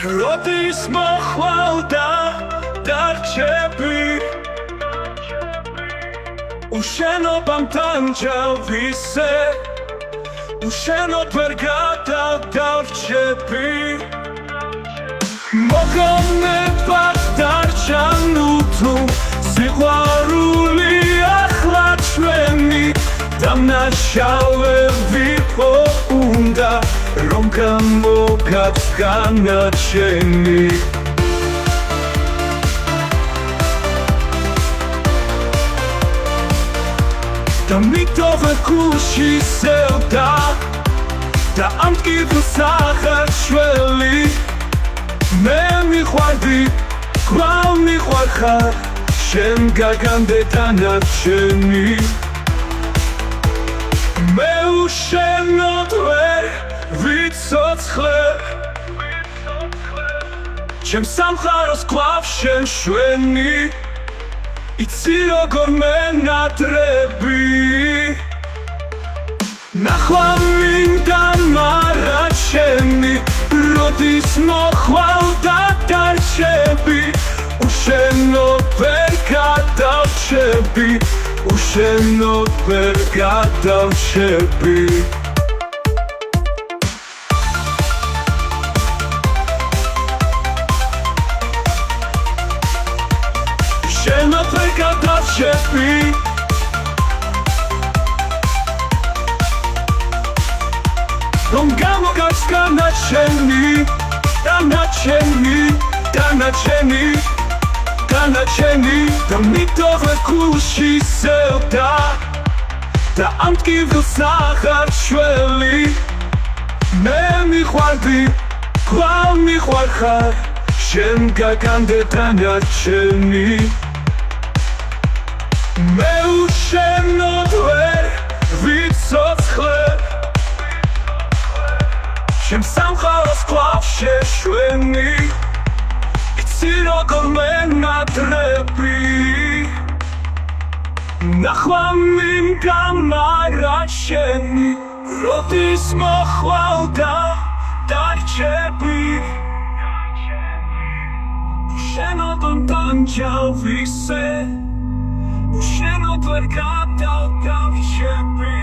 როდის მოხვალდა დარჩები უშენობამ თანჯავისე უშენოდ ვერ გადავდარჩები მოგონებად დარჩა ნუ თუ სიყვარული ახლა ჩვენი დამნაშავე ვიყო უნდა რომ გამოგაც განაჩენი და მიტოვე გულში სევდა და ამ ტკივილს აღარშველი მე მიყვარდი კვლავ მიყვარხარ შენ გაგამდე დანარჩენი მე უშენოდ ვერ ვიცოცხლე ჩემს სამყაროს კვლავ შენ შვენი იცი როგორ მენატრები ნახვა მინდა მარა ჩემი როდის მოხვალდა დარჩები უშენოდ ვერ გადავჩები უშენოდ ვერ გადავჩები უშენოდ ვერ გადავჩები რომ გამოგაც განაჩენი დანაჩენი და მიტოვე გულში სევდა და ამ ტკივილს აღარშველი მე მიყვარდი კვლავ მიყვარხარ შენ გაგამდე დანარჩენი მე უშენოდ ვერ ვიცოცხლე ჩემს სამყაროს კვლავ შეშვენი იცი როგორ მენატრები ნახვა მინდა მარა შენი როდის მოხვალდა დარჩები უშენოდ დამჯავისე უშენოდ ვერ გადავდარჩები